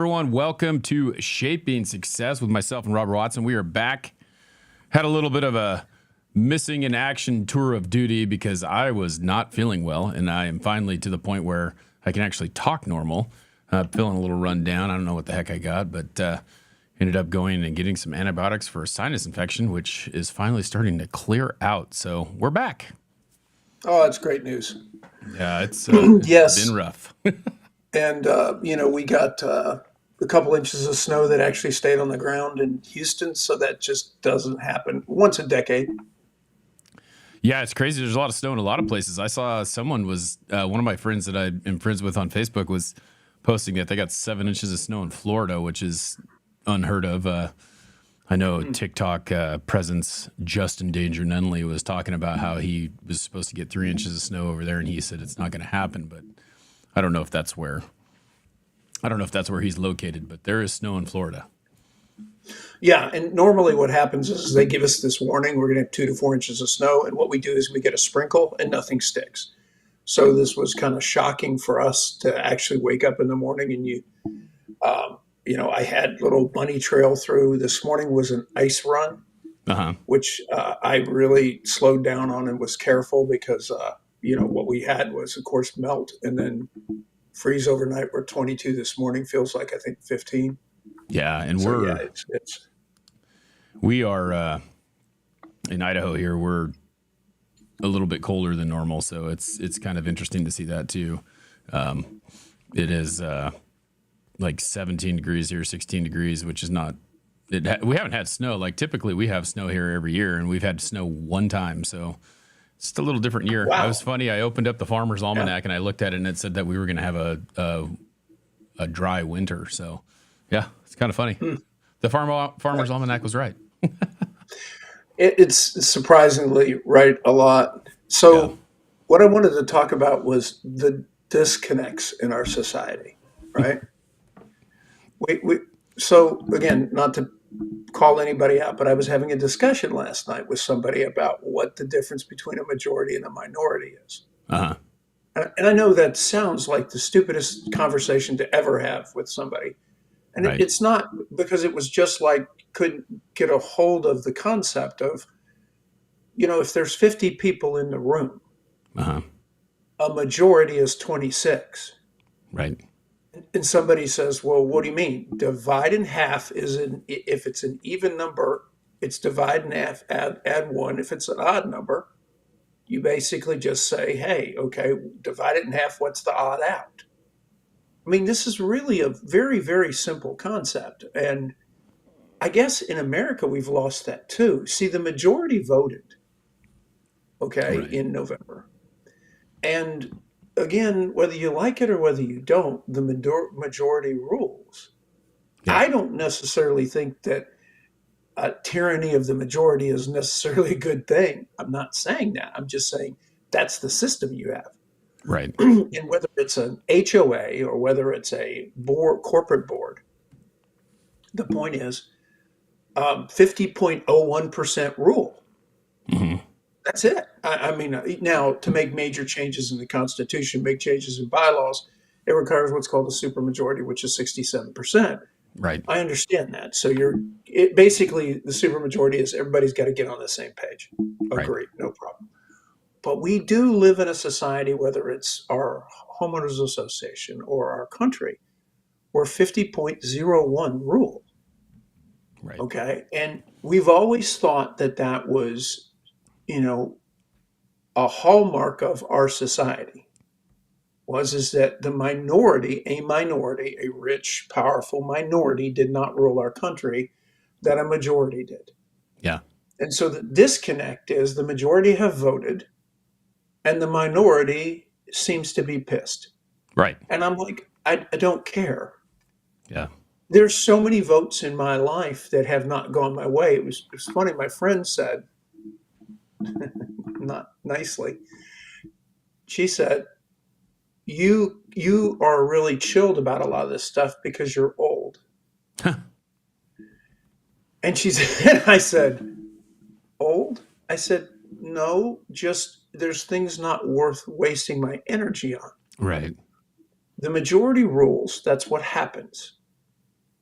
Everyone, welcome to Shaping Success with myself and Robert Watson. We are back. Had a little bit of a missing in action tour of duty because I was not feeling well, and I am finally to the point where I can actually talk normal. Feeling a little run down. I don't know what the heck I got, but ended up going and getting some antibiotics for a sinus infection, which is finally starting to clear out. So we're back. Oh, that's great news. Yeah, it's been Yes. rough. And, we got a couple inches of snow that actually stayed on the ground in Houston. So that just doesn't happen once a decade. Yeah, it's crazy. There's a lot of snow in a lot of places. I saw someone was one of my friends that I am friends with on Facebook was posting that they got 7 inches of snow in Florida, which is unheard of. I know TikTok presence Justin Danger Nunley was talking about how he was supposed to get 3 inches of snow over there, and he said it's not going to happen. But I don't know if that's where he's located. But there is snow in Florida. Yeah. And normally what happens is they give us this warning we're going to have 2 to 4 inches of snow. And what we do is we get a sprinkle and nothing sticks. So this was kind of shocking for us to actually wake up in the morning and I had little bunny trail through. This morning was an ice run, Uh huh. which I really slowed down on and was careful because, what we had was, of course, melt and then freeze overnight. We're 22 this morning, feels like I think 15. Yeah, and So yeah, we're it's we are in Idaho here. We're a little bit colder than normal, so it's kind of interesting to see that too. It is like 17 degrees here, 16 degrees, which is not. We haven't had snow. Like typically, we have snow here every year, and we've had snow one time, so it's just a little different year. It was wow. funny. I opened up the Farmer's Yeah. Almanac and I looked at it, and it said that we were going to have a dry winter. So yeah, it's kind of funny. The Farmer's Almanac was right. It's surprisingly right a lot. Yeah. So what I wanted to talk about was the disconnects in our society, right? We so again, not to call anybody out, but I was having a discussion last night with somebody about what the difference between a majority and a minority is. Uh huh. And I know that sounds like the stupidest conversation to ever have with somebody. And Right. it's not, because it was just like, couldn't get a hold of the concept of, if there's 50 people in the room, Uh huh. a majority is 26. Right. And somebody says, well, what do you mean? Divide in half if it's an even number, it's divide in half, add one. If it's an odd number, you basically just say, hey, okay, divide it in half. What's the odd out? I mean, this is really a very, very simple concept. And I guess in America, we've lost that too. See, the majority voted, okay, Right. in November. And again, whether you like it or whether you don't, the majority rules. Yeah. I don't necessarily think that tyranny of the majority is necessarily a good thing. I'm not saying that. I'm just saying that's the system you have. Right. And whether it's an HOA or whether it's a corporate board, the point is 50.01% rule. Hmm. That's it. I mean, now to make major changes in the Constitution, make changes in bylaws, it requires what's called a supermajority, which is 67%. Right. I understand that. So basically the supermajority is everybody's got to get on the same page. Right. Agreed, no problem. But we do live in a society, whether it's our homeowners association or our country, where 50.01 rule. Right. Okay. And we've always thought that that was, you know, a hallmark of our society was is that the minority, a rich, powerful minority did not rule our country, that a majority did. Yeah. And so the disconnect is the majority have voted and the minority seems to be pissed. Right. And I'm like, I don't care. Yeah. There's so many votes in my life that have not gone my way. It was funny. My friend said, not nicely, she said, you are really chilled about a lot of this stuff because you're old. And she said, I said, old? I said, no, just there's things not worth wasting my energy on. Right. The majority rules, that's what happens.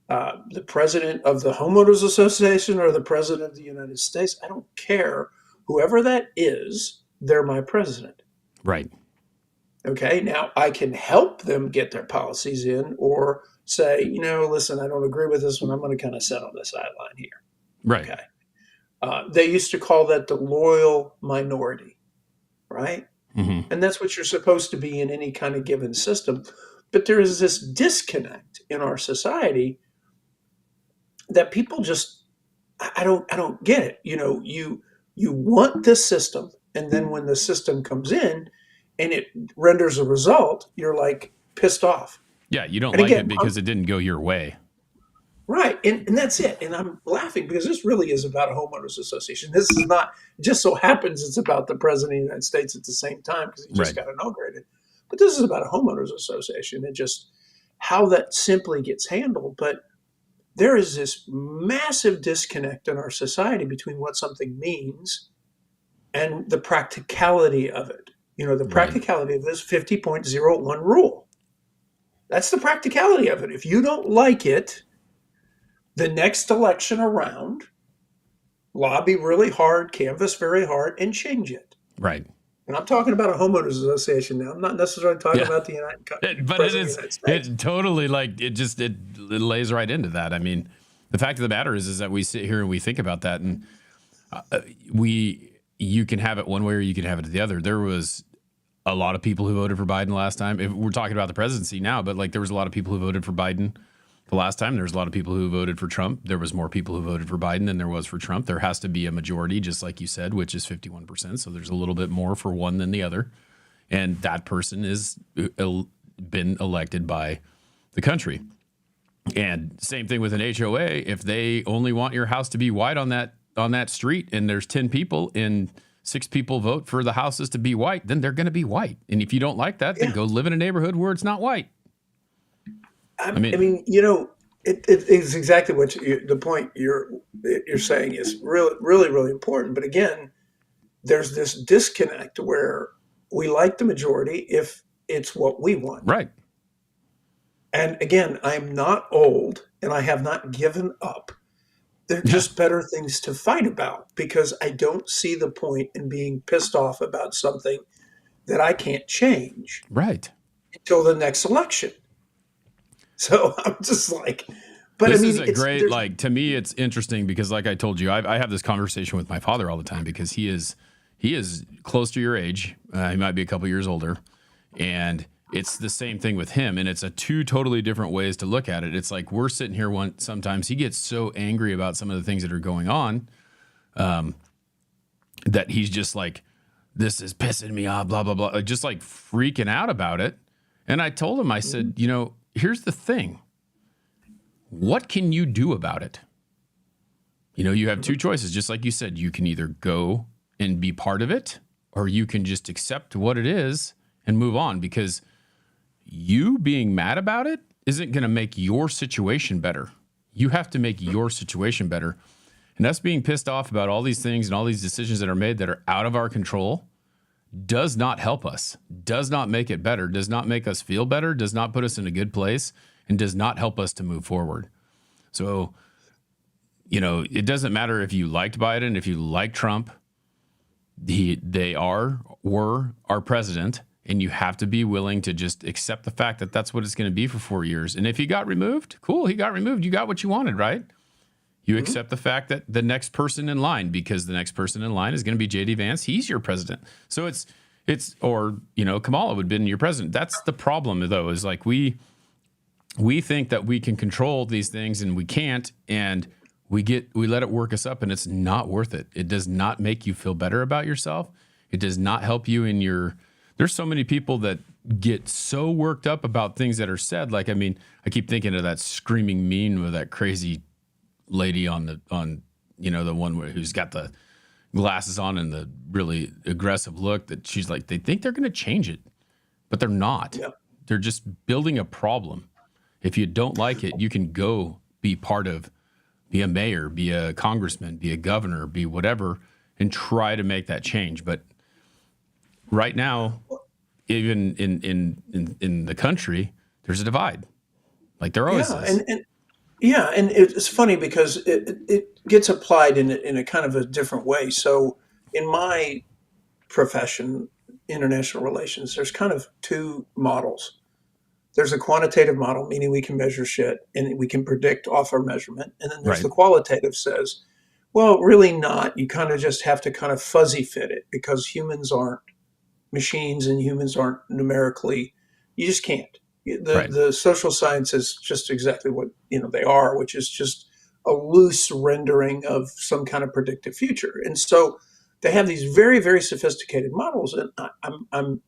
The president of the homeowners association or the president of the United States, I don't care. Whoever that is, they're my president. Right. Okay. Now I can help them get their policies in or say, listen, I don't agree with this one. I'm going to kind of sit on the sideline here. Right. Okay. They used to call that the loyal minority, right? Mm-hmm. And that's what you're supposed to be in any kind of given system. But there is this disconnect in our society that people just, I don't get it. You want this system, and then when the system comes in and it renders a result, you're like pissed off. Yeah, you don't And like again, it because it didn't go your way. right. And that's it. And I'm laughing because this really is about a homeowners association. This is not, it just so happens it's about the president of the United States at the same time because he just Right. got inaugurated. But this is about a homeowners association and just how that simply gets handled. But there is this massive disconnect in our society between what something means and the practicality of it. The Right. practicality of this 50.01 rule. That's the practicality of it. If you don't like it, the next election around, lobby really hard, canvass very hard, and change it. Right. And I'm talking about a homeowners association now. I'm not necessarily talking Yeah. about the But President of the United States. it totally like it lays right into that. I mean, the fact of the matter is that we sit here and we think about that, and you can have it one way or you can have it the other. There was a lot of people who voted for Biden last time. If we're talking about the presidency now, but like there was a lot of people who voted for Biden the last time. There was a lot of people who voted for Trump. There was more people who voted for Biden than there was for Trump. There has to be a majority, just like you said, which is 51%. So there's a little bit more for one than the other. And that person is been elected by the country. And same thing with an HOA. If they only want your house to be white on that street, and there's 10 people and 6 people vote for the houses to be white, then they're going to be white. And if you don't like that, then Yeah. go live in a neighborhood where it's not white. I mean- mean, it is exactly what the point you're saying is really, really, really important. But again, there's this disconnect where we like the majority if it's what we want. Right. And again, I'm not old and I have not given up. They're just better things to fight about because I don't see the point in being pissed off about something that I can't change Right. until the next election. So I'm just like, but This I mean, is a great, like, to me, it's interesting because, like I told you, I have this conversation with my father all the time because he is close to your age. He might be a couple years older, and it's the same thing with him. And it's two totally different ways to look at it. It's like we're sitting here sometimes he gets so angry about some of the things that are going on, that he's just like, this is pissing me off, blah, blah, blah, just like freaking out about it. And I told him, I said, here's the thing. What can you do about it? You have two choices. Just like you said, you can either go and be part of it, or you can just accept what it is and move on, because you being mad about it isn't going to make your situation better. You have to make your situation better. And us being pissed off about all these things and all these decisions that are made that are out of our control does not help us, does not make it better, does not make us feel better, does not put us in a good place, and does not help us to move forward. So, it doesn't matter if you liked Biden, if you like Trump, they were our president, and you have to be willing to just accept the fact that that's what it's going to be for 4 years. And if he got removed, cool, he got removed. You got what you wanted, right? You accept the fact that the next person in line, because the next person in line is going to be JD Vance. He's your president. So or Kamala would have been your president. That's the problem, though, is like we think that we can control these things and we can't, and we let it work us up, and it's not worth it. It does not make you feel better about yourself. It does not help you in there's so many people that get so worked up about things that are said. Like, I mean, I keep thinking of that screaming meme with that crazy lady on the one who's got the glasses on and the really aggressive look, that she's like, they think they're going to change it, but they're not. Yep. They're just building a problem. If you don't like it, you can go be a mayor, be a congressman, be a governor, be whatever, and try to make that change. But right now, even in the country, there's a divide. Like there always is. Yeah, and it's funny because it gets applied in a kind of a different way. So in my profession, international relations, there's kind of two models. There's a quantitative model, meaning we can measure shit and we can predict off our measurement. And then there's Right. the qualitative says, well, really not. You kind of just have to kind of fuzzy fit it because humans aren't machines and humans aren't numerically, you just can't. Right. The social science is just exactly what they are, which is just a loose rendering of some kind of predictive future. And so they have these very, very sophisticated models, and I'm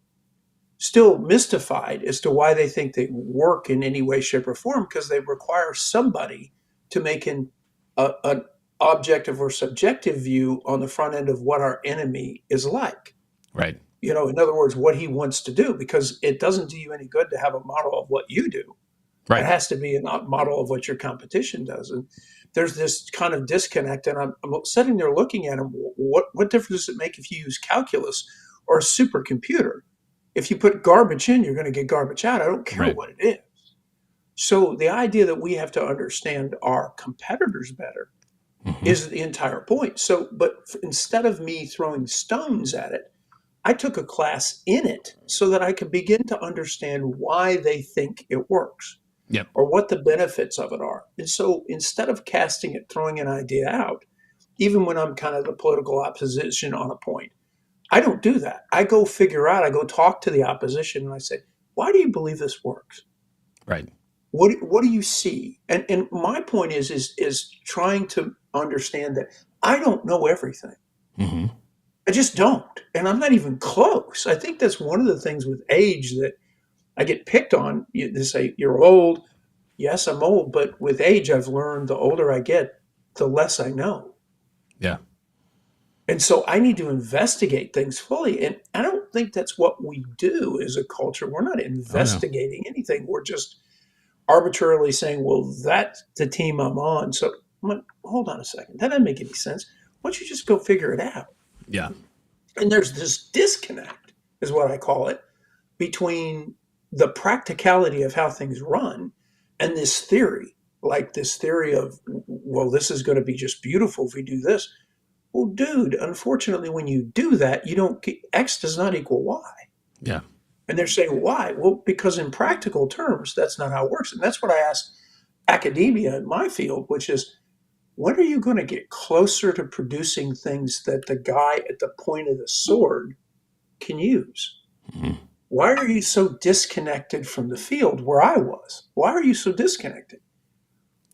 still mystified as to why they think they work in any way, shape, or form, because they require somebody to make an objective or subjective view on the front end of what our enemy is like. Right. In other words, what he wants to do, because it doesn't do you any good to have a model of what you do. It Right. has to be a model of what your competition does. And there's this kind of disconnect. And I'm sitting there looking at him. What difference does it make if you use calculus or a supercomputer? If you put garbage in, you're going to get garbage out. I don't care Right. what it is. So the idea that we have to understand our competitors better Hmm. is the entire point. So, but instead of me throwing stones at it, I took a class in it so that I could begin to understand why they think it works Yep. or what the benefits of it are. And so instead of casting it, throwing an idea out, even when I'm kind of the political opposition on a point, I don't do that. I go figure out, I go talk to the opposition and I say, why do you believe this works? Right. What do you see? And my point is trying to understand that I don't know everything. Hmm. I just don't. And I'm not even close. I think that's one of the things with age that I get picked on. They say, you're old. Yes, I'm old. But with age, I've learned the older I get, the less I know. Yeah. And so I need to investigate things fully. And I don't think that's what we do as a culture. We're not Oh no. investigating anything. We're just arbitrarily saying, well, that's the team I'm on. So I'm like, hold on a second. That doesn't make any sense. Why don't you just go figure it out? Yeah. And there's this disconnect, is what I call it, between the practicality of how things run and this theory, like this theory of, well, this is going to be just beautiful if we do this. Well, dude, unfortunately, when you do that, you don't get, X does not equal Y. Yeah. And they're saying, why? Well, because in practical terms, that's not how it works. And that's what I ask academia in my field, which is, when are you going to get closer to producing things that the guy at the point of the sword can use? Hmm. Why are you so disconnected from the field where I was? Why are you so disconnected?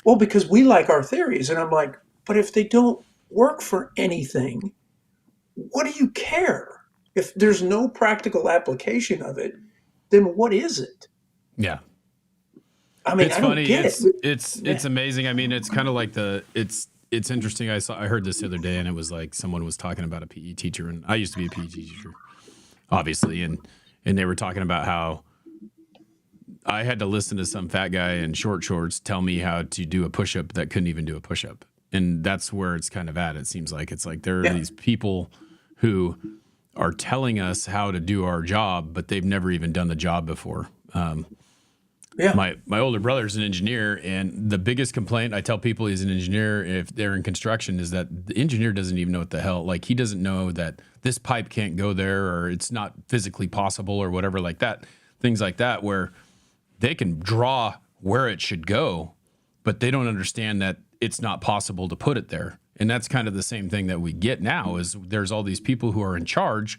Well, because we like our theories. And I'm like, but if they don't work for anything, what do you care? If there's no practical application of it, then what is it? Yeah. I mean, It's I don't funny. get it. It's amazing. I mean, it's kind of like it's interesting. I heard this the other day, and it was like someone was talking about a PE teacher, and I used to be a PE teacher, obviously, and they were talking about how I had to listen to some fat guy in short shorts tell me how to do a push up that couldn't even do a push up, and that's where it's kind of at. It seems like it's like there are Yeah. these people who are telling us how to do our job, but they've never even done the job before. Yeah. My older brother's an engineer, and the biggest complaint I tell people he's an engineer if they're in construction is that the engineer doesn't even know what the hell, like he doesn't know that this pipe can't go there or it's not physically possible or whatever like that, things like that, where they can draw where it should go, but they don't understand that it's not possible to put it there. And that's kind of the same thing that we get now is there's all these people who are in charge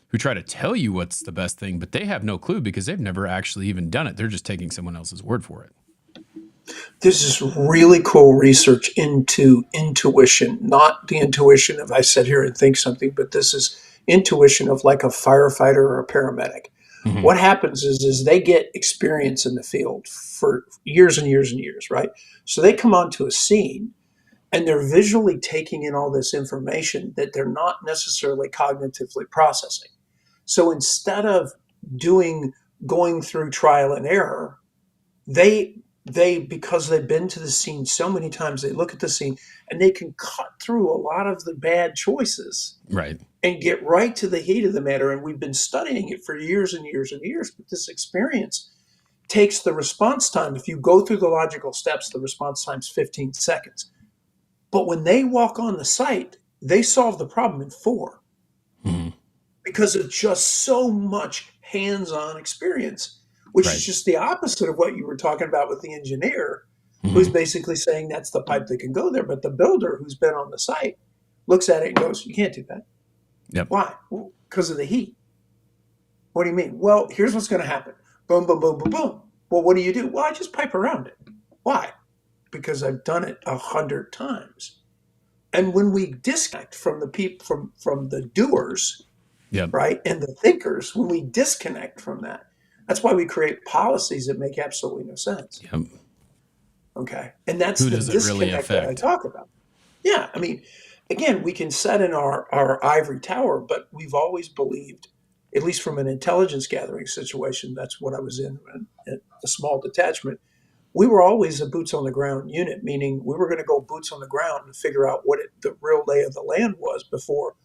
who try to tell you what's the best thing, but they have no clue because they've never actually even done it. They're just taking someone else's word for it. This is really cool research into intuition, not the intuition of I sit here and think something, but this is intuition of like a firefighter or a paramedic. Hmm. What happens is they get experience in the field for years and years and years, right? So they come onto a scene and they're visually taking in all this information that they're not necessarily cognitively processing. So instead of doing going through trial and error, they because they've been to the scene so many times, they look at the scene and they can cut through a lot of the bad choices Right. and get right to the heat of the matter. And we've been studying it for years and years and years, but this experience takes the response time. If you go through the logical steps, the response time's 15 seconds. But when they walk on the site, they solve the problem in 4 Mhm. because of just so much hands-on experience, which is Right. just the opposite of what you were talking about with the engineer, who's Mhm. basically saying that's the pipe that can go there. But the builder who's been on the site looks at it and goes, you can't do that. Yep. Why? Because of the heat. What do you mean? Well, here's what's going to happen. Boom, boom, boom, boom, boom. Well, what do? Well, I just pipe around it. Why? Because I've done it 100 times. And when we disconnect from the people, from the doers, Yep. right, and the thinkers, when we disconnect from that, that's why we create policies that make absolutely no sense. Yep. Okay, and that's Who the does it really disconnect that I affect? talk about. Yeah, I mean, again, we can set in our ivory tower, but we've always believed, at least from an intelligence gathering situation, that's what I was in a small detachment. We were always a boots on the ground unit, meaning we were going to go boots on the ground and figure out what the real lay of the land was before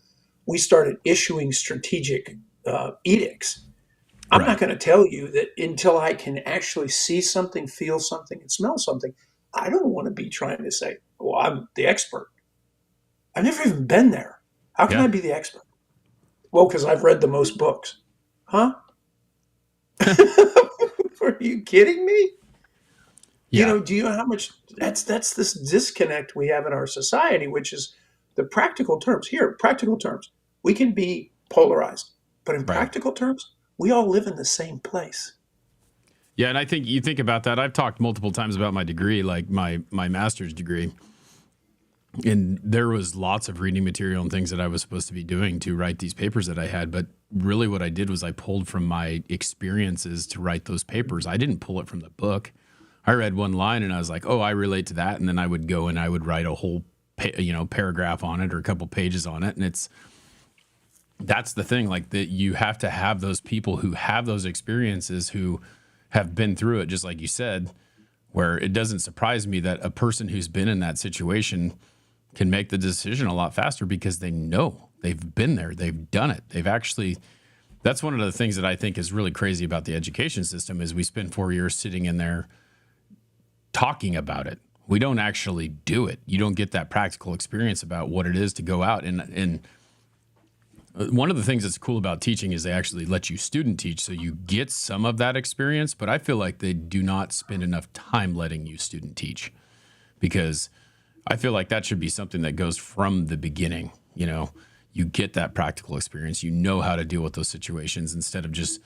we started issuing strategic edicts. I'm not Right. going to tell you that until I can actually see something, feel something, and smell something. I don't want to be trying to say, well, I'm the expert. I've never even been there. How can Yeah. I be the expert? Well, because I've read the most books. Huh? Are you kidding me? Yeah. Do you know how much that's this disconnect we have in our society, which is the practical terms. Here, practical terms. We can be polarized, but in Right. practical terms, we all live in the same place. Yeah, and I think you think about that. I've talked multiple times about my degree, like my master's degree, and there was lots of reading material and things that I was supposed to be doing to write these papers that I had. But really, what I did was I pulled from my experiences to write those papers. I didn't pull it from the book. I read one line and I was like, "Oh, I relate to that," and then I would go and I would write a whole paragraph on it or a couple pages on it, and that's the thing, like that you have to have those people who have those experiences, who have been through it, just like you said, where it doesn't surprise me that a person who's been in that situation can make the decision a lot faster because they know, they've been there, they've done it, they've actually. That's one of the things that I think is really crazy about the education system is we spend 4 years sitting in there talking about it. We don't actually do it. You don't get that practical experience about what it is to go out and one of the things that's cool about teaching is they actually let you student teach, so you get some of that experience. But I feel like they do not spend enough time letting you student teach, because I feel like that should be something that goes from the beginning. You get that practical experience. You know how to deal with those situations instead of just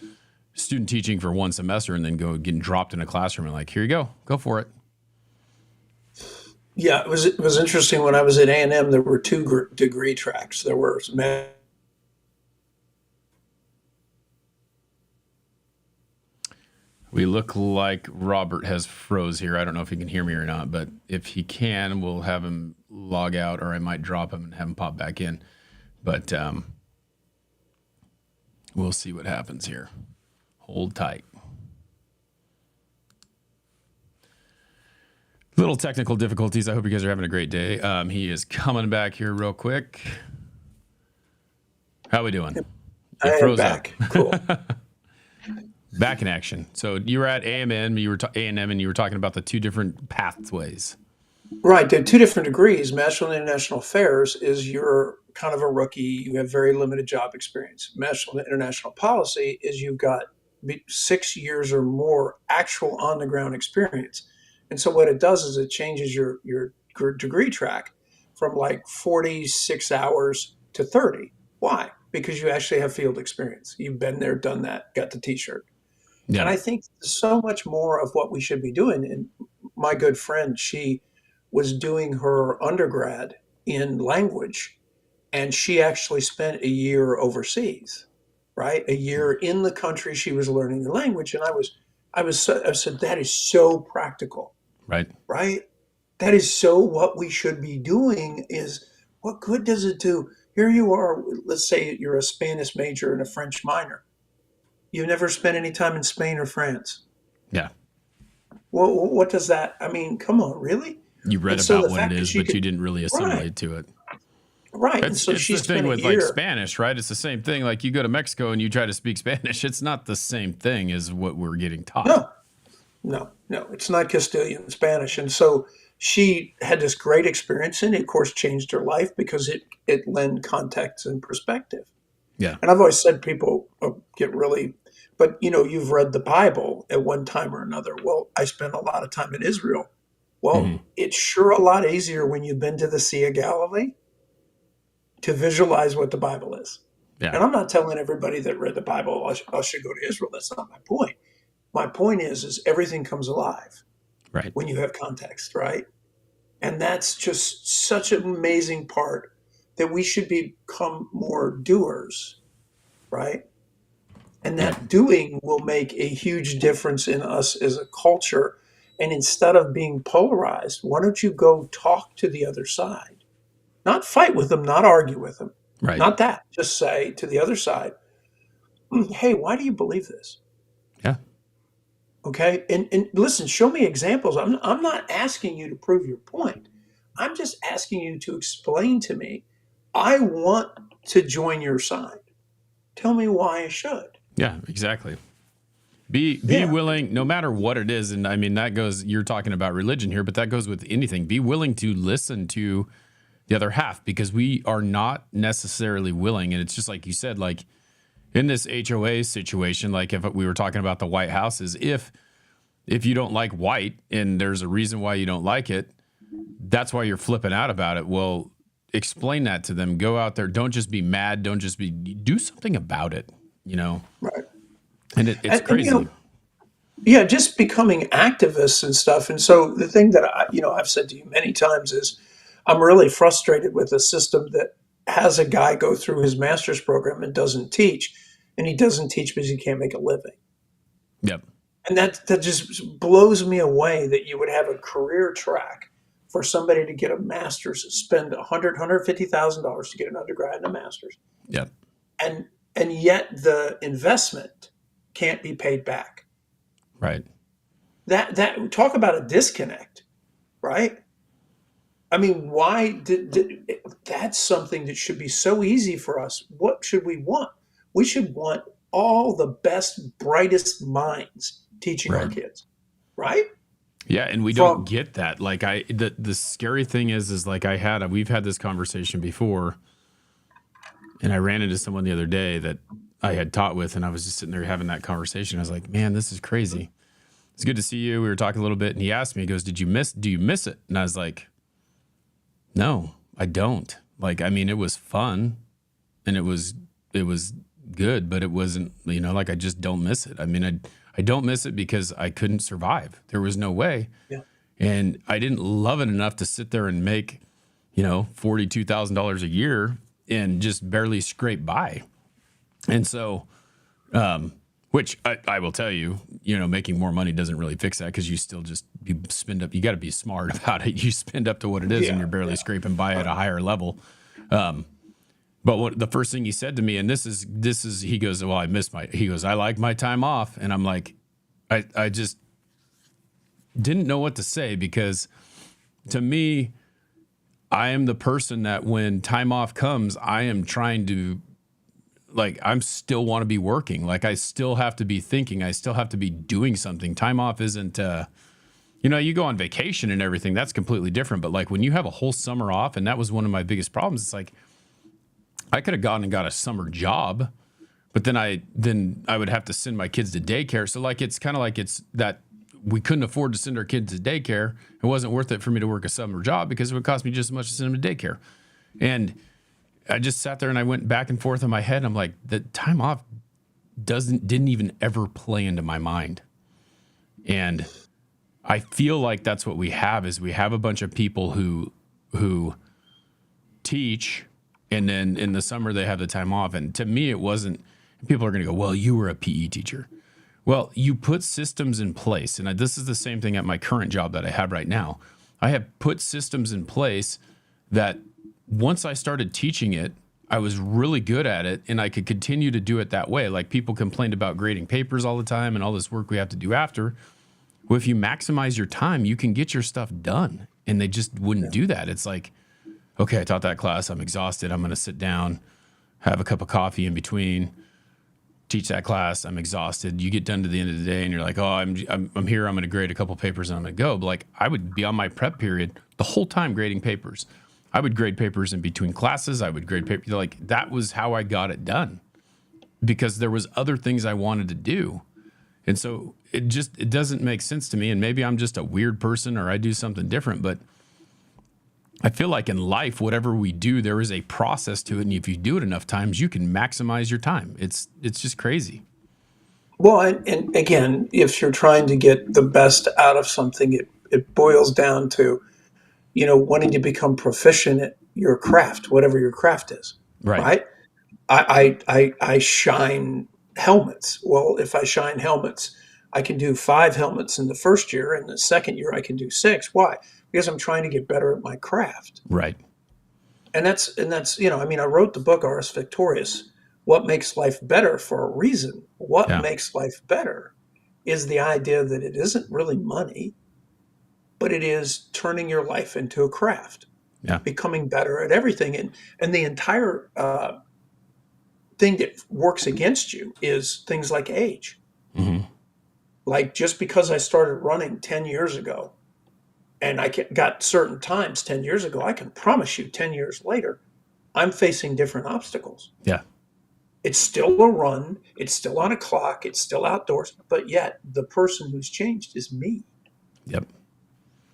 student teaching for one semester and then getting dropped in a classroom and like, here you go for it. Yeah, it was interesting when I was at A&M. There were two degree tracks. There were We look like Robert has froze here. I don't know if he can hear me or not, but if he can, we'll have him log out, or I might drop him and have him pop back in. But we'll see what happens here. Hold tight. Little technical difficulties. I hope you guys are having a great day. He is coming back here real quick. How we doing? I You am froze back. up. Cool. Back in action. So you were at A&M. You were A&M, and you were talking about the two different pathways. Right. There are two different degrees. National and International Affairs is you're kind of a rookie. You have very limited job experience. National and International Policy is you've got 6 years or more actual on the ground experience. And so what it does is it changes your degree track from like 46 hours to 30. Why? Because you actually have field experience. You've been there, done that, got the t-shirt. And Yeah. I think so much more of what we should be doing. And my good friend, she was doing her undergrad in language, and she actually spent a year overseas, right? A year in the country she was learning the language. And I said, that is so practical, Right. right? That is so what we should be doing is what good does it do? Here you are, let's say you're a Spanish major and a French minor. You've never spent any time in Spain or France. Yeah. Well, what does that? I mean, come on, really? You read And so about the what it fact that is, she but could, you didn't really right, assimilate to it. right, and It's so it's she the thing spent a with like year. Spanish, right? It's the same thing. Like you go to Mexico and you try to speak Spanish. It's not the same thing as what we're getting taught. No, No, no, it's not Castilian Spanish. And so she had this great experience, and it, of course, changed her life because it lent context and perspective. Yeah. And I've always said people get really, but you've read the Bible at one time or another. Well, I spent a lot of time in Israel. Well, Hmm. it's sure a lot easier when you've been to the Sea of Galilee to visualize what the Bible is. Yeah. And I'm not telling everybody that read the Bible I should go to Israel. That's not my point. My point is everything comes alive Right. when you have context, right? And that's just such an amazing part that we should become more doers, right? And Yeah. that doing will make a huge difference in us as a culture. And instead of being polarized, why don't you go talk to the other side? Not fight with them, not argue with them, Right. not that. Just say to the other side, hey, why do you believe this? Yeah. Okay. And listen, show me examples. I'm not asking you to prove your point. I'm just asking you to explain to me, I want to join your side. Tell me why I should. Yeah. Exactly. Be Yeah. willing, no matter what it is, and I mean that goes. You're talking about religion here, but that goes with anything. Be willing to listen to the other half because we are not necessarily willing, and it's just like you said, like in this HOA situation, like if we were talking about the White Houses, if you don't like white and there's a reason why you don't like it, that's why you're flipping out about it. Well, explain that to them. Go out there. Don't just be mad. Don't just be. Do something about it. You know, Right. and it's And crazy. yeah, just becoming activists and stuff. And so the thing that I've said to you many times is I'm really frustrated with a system that has a guy go through his master's program and doesn't teach. And he doesn't teach because he can't make a living. Yep. And that just blows me away that you would have a career track for somebody to get a master's, spend $150,000 to get an undergrad and a master's, Yep. and yet the investment can't be paid back. Right. That talk about a disconnect, right? I mean, why that's something that should be so easy for us? What should we want? We should want all the best, brightest minds teaching our Right. kids, right? Yeah, and we don't From get that. Like the scary thing is like we've had this conversation before, and I ran into someone the other day that I had taught with, and I was just sitting there having that conversation. I was like, man, this is crazy. It's good to see you. We were talking a little bit, and he asked me, he goes, do you miss it? And I was like, no, I don't. Like, I mean, it was fun and it was good, but it wasn't, like I just don't miss it. I mean, I don't miss it because I couldn't survive. There was no way. yeah, And I didn't love it enough to sit there and make, $42,000 a year and just barely scrape by. And so, which I will tell you, making more money doesn't really fix that because you still you spend up. You got to be smart about it. You spend up to what it is, and yeah, you're barely yeah. scraping by at a higher level. But what the first thing he said to me, and this is, he goes, well, he goes, I like my time off, and I'm like, I just didn't know what to say because to me, I am the person that when time off comes, I am trying to, like, I'm still want to be working. Like, I still have to be thinking. I still have to be doing something. Time off isn't, you go on vacation and everything. That's completely different. But like when you have a whole summer off, and that was one of my biggest problems. It's like I could have gone and got a summer job, but then I would have to send my kids to daycare. So like it's kind of like it's that we couldn't afford to send our kids to daycare. It wasn't worth it for me to work a summer job because it would cost me just as much to send them to daycare. And I just sat there and I went back and forth in my head. I'm like, the time off didn't even ever play into my mind. And I feel like that's what we have is we have a bunch of people who teach and then in the summer they have the time off. And to me, it wasn't, people are going to go, well, you were a PE teacher. Well, you put systems in place. And this is the same thing at my current job that I have right now. I have put systems in place that once I started teaching it, I was really good at it and I could continue to do it that way. Like people complained about grading papers all the time and all this work we have to do after. Well, if you maximize your time, you can get your stuff done. And they just wouldn't do that. It's like, okay, I taught that class. I'm exhausted. I'm going to sit down, have a cup of coffee in between, teach that class. I'm exhausted. You get done to the end of the day and you're like, oh, I'm here. I'm going to grade a couple papers and I'm going to go. But like I would be on my prep period the whole time grading papers. I would grade papers in between classes. I would grade papers. Like that was how I got it done because there was other things I wanted to do. And so it doesn't make sense to me. And maybe I'm just a weird person or I do something different, but I feel like in life, whatever we do, there is a process to it. And if you do it enough times, you can maximize your time. It's just crazy. Well, and again, if you're trying to get the best out of something, it boils down to, wanting to become proficient at your craft, whatever your craft is, Right. right? I shine helmets. Well, if I shine helmets, I can do 5 helmets in the first year, and the second year I can do 6. Why? Because I'm trying to get better at my craft. Right. And that's I wrote the book Ars Victorious, What Makes Life Better, for a reason. What Yeah. makes life better is the idea that it isn't really money, but it is turning your life into a craft, Yeah. becoming better at everything. And the entire thing that works against you is things like age. Hmm. Like just because I started running 10 years ago and I got certain times 10 years ago, I can promise you 10 years later, I'm facing different obstacles. Yeah. It's still a run, it's still on a clock, it's still outdoors, but yet the person who's changed is me. Yep.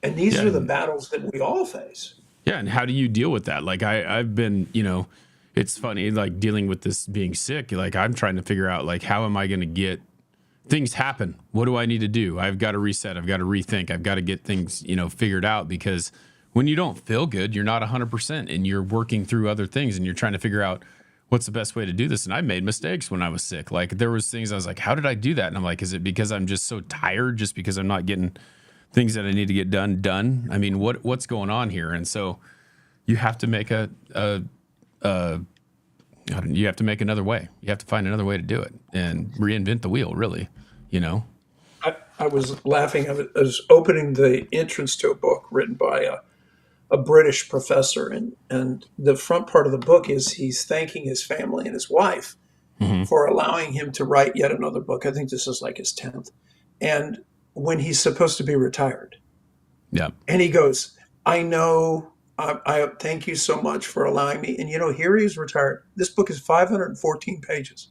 And these Yeah. are the battles that we all face. Yeah. And how do you deal with that? Like I've been, it's funny, like dealing with this being sick, like I'm trying to figure out like, how am I going to get things happen? What do I need to do? I've got to reset. I've got to rethink. I've got to get things, figured out because when you don't feel good, you're not 100% and you're working through other things and you're trying to figure out what's the best way to do this. And I made mistakes when I was sick. Like there was things I was like, how did I do that? And I'm like, is it because I'm just so tired just because I'm not getting things that I need to get done? I mean, what's going on here? And so you have to make you have to make another way. You have to find another way to do it and reinvent the wheel, really, I was laughing. I was opening the entrance to a book written by a British professor, and the front part of the book is he's thanking his family and his wife Hmm. for allowing him to write yet another book. I think this is like his 10th. And when he's supposed to be retired, Yeah. and he goes, I know, I thank you so much for allowing me. And here he is retired. This book is 514 pages.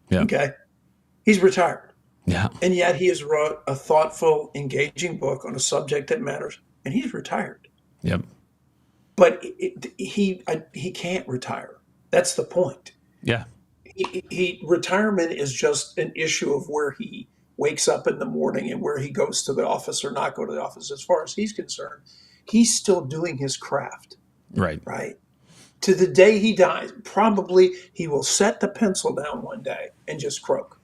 Yeah. Okay. He's retired. Yeah. And yet he has wrote a thoughtful, engaging book on a subject that matters. And he's retired. Yep. But he can't retire. That's the point. Yeah. Retirement is just an issue of where he wakes up in the morning and where he goes to the office or not go to the office. As far as he's concerned, he's still doing his craft, Right. right? To the day he dies, probably he will set the pencil down one day and just croak,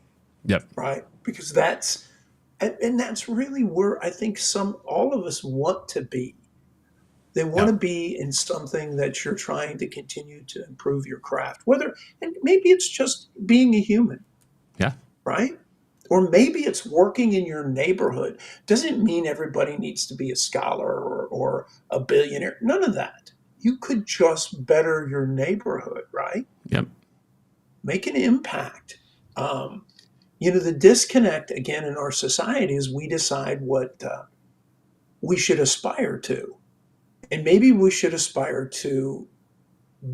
Yep. right? Because that's really where I think all of us want to be. They want Yeah. to be in something that you're trying to continue to improve your craft. And maybe it's just being a human, Yeah. right? Or maybe it's working in your neighborhood. Doesn't mean everybody needs to be a scholar or a billionaire. None of that. You could just better your neighborhood, right? Yep. Make an impact. The disconnect again in our society is we decide what we should aspire to. And maybe we should aspire to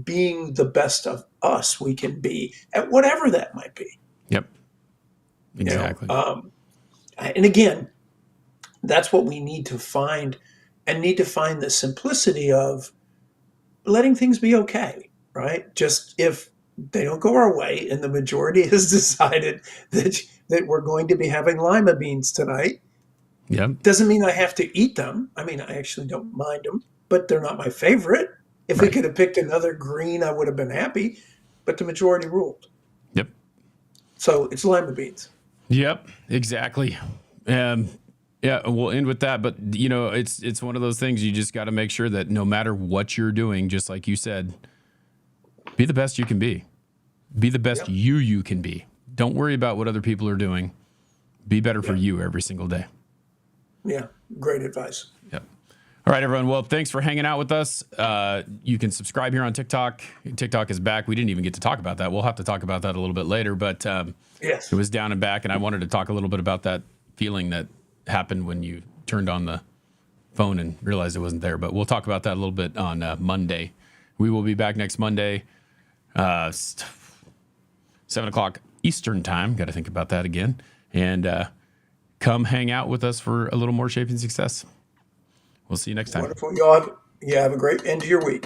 being the best of us we can be at whatever that might be. Yep. Exactly. And again, that's what we need to find, and need to find the simplicity of letting things be okay, right? Just if they don't go our way and the majority has decided that we're going to be having lima beans tonight, Yep. doesn't mean I have to eat them. I mean, I actually don't mind them, but they're not my favorite. If we Right. could have picked another green, I would have been happy, but the majority ruled. Yep. So it's lima beans. Yep. Exactly. Yeah, we'll end with that. But it's one of those things you just got to make sure that no matter what you're doing, just like you said, be the best you can be. Be the best Yep. you can be. Don't worry about what other people are doing. Be better for you every single day. Yeah, great advice. Yep. All right, everyone. Well, thanks for hanging out with us. You can subscribe here on TikTok. TikTok is back. We didn't even get to talk about that. We'll have to talk about that a little bit later, but Yes. it was down and back, and I wanted to talk a little bit about that feeling that happened when you turned on the phone and realized it wasn't there. But we'll talk about that a little bit on Monday. We will be back next Monday, 7 o'clock Eastern time. Got to think about that again. And come hang out with us for a little more Shaping Success. We'll see you next time. Wonderful. Y'all have a great end of your week.